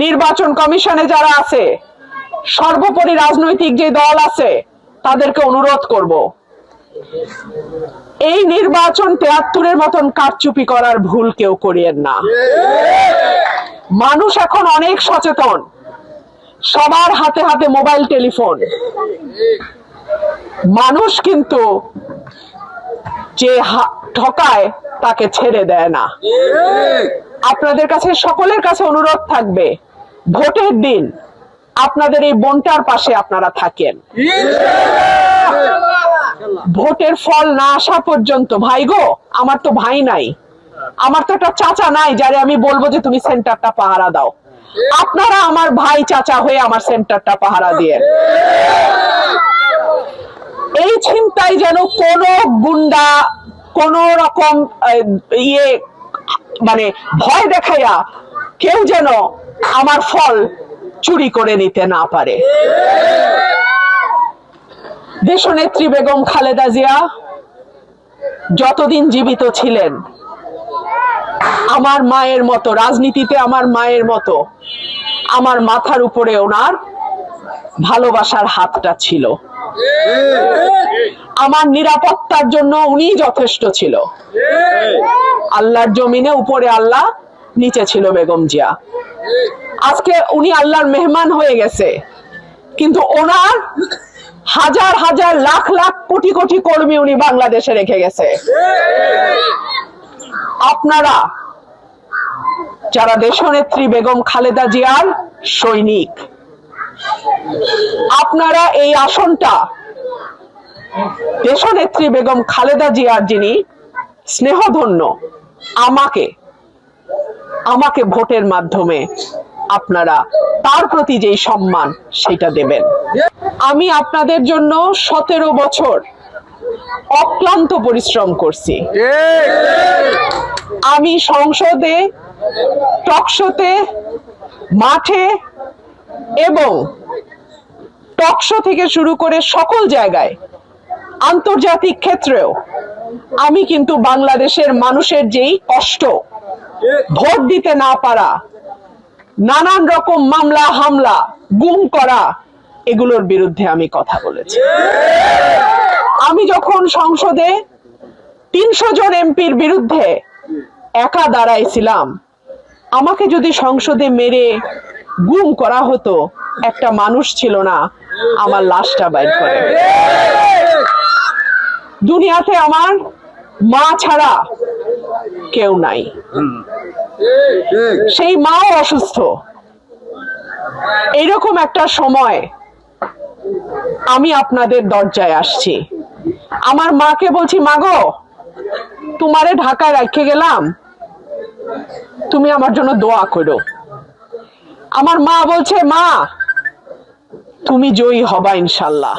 নির্বাচন কমিশনে যারা আছে, সর্বোপরি রাজনৈতিক যে দল আছে, তাদেরকে অনুরোধ করব, এই নির্বাচন ৭৩-এর মতন কারচুপি করার ভুল কেউ করিয়েন না। মানুষ এখন অনেক সচেতন, সবার হাতে হাতে মোবাইল টেলিফোন। মানুষ কিন্তু যে ঠকায় তাকে ছেড়ে দেয় না। আপনাদের কাছে, সকলের কাছে অনুরোধ থাকবে, ভোটের দিন আপনাদের এই বোনটার পাশে আপনারা থাকেন। ভোটের ফল না আসা পর্যন্ত, ভাই গো, আমার তো ভাই নাই, আমার তো একটা চাচা নাই যারে আমি বলবো যে তুমি সেন্টারটা পাহারা দাও। আপনারা আমার ভাই চাচা হয়ে আমার সেন্টারটা পাহারা দিয়ে, এই চিন্তায় যেন কোন গুন্ডা কোন রকম মানে ভয় দেখাইয়া কেউ যেন আমার ফল চুরি করে নিতে না পারে। দেশনেত্রী বেগম খালেদা জিয়া যতদিন জীবিত ছিলেন, আমার মায়ের মতো, রাজনীতিতে আমার মায়ের মতো, আমার মাথার উপরে ওনার ভালোবাসার হাতটা ছিল। আমার নিরাপত্তার জন্য উনি যথেষ্ট ছিল। আল্লাহর জমিনে উপরে আল্লাহ, নিচে ছিল বেগম জিয়া। আজকে উনি আল্লাহর মেহমান হয়ে গেছে, কিন্তু ওনার হাজার হাজার লাখ লাখ কোটি কোটি কর্মী উনি বাংলাদেশে রেখে গেছে। আপনারা যারা দেশনেত্রী বেগম খালেদা জিয়ার সৈনিক, আপনারা এই আসনটা দেশনেত্রী বেগম খালেদা জিয়ার, যিনি স্নেহধন্য, আমাকে ভোটের মাধ্যমে আপনারা তার প্রতি যেই সম্মান সেটা দেবেন। আমি আপনাদের জন্য ১৭ বছর অক্লান্ত পরিশ্রম করছি। আমি সংসদে, টকশোতে, মাঠে এবং টকশো থেকে শুরু করে সকল জায়গায়, আন্তর্জাতিক ক্ষেত্রেও আমি কিন্তু বাংলাদেশের মানুষের যেই কষ্ট, ভোট দিতে না পারা, নানান রকম মামলা হামলা, গুম করা, এগুলোর বিরুদ্ধে আমি কথা বলেছি। আমি যখন সংসদে ৩০০ জন এমপির বিরুদ্ধে একা দাঁড়াইছিলাম, আমাকে যদি সংসদে মেরে গুম করা হতো, একটা মানুষ ছিল না আমার লাশটা বাইর করে। দুনিয়াতে আমার মা ছাড়া কেউ নাই, সেই মাও অসুস্থ। এইরকম একটা সময় আমি আপনাদের দরজায় আসছি। আমার মাকে বলছি, মা গো, তোমারে ঢাকায় রেখে গেলাম, তুমি আমার জন্য দোয়া করো। আমার মা বলছে, মা তুমি জয়ী হবা ইনশাল্লাহ।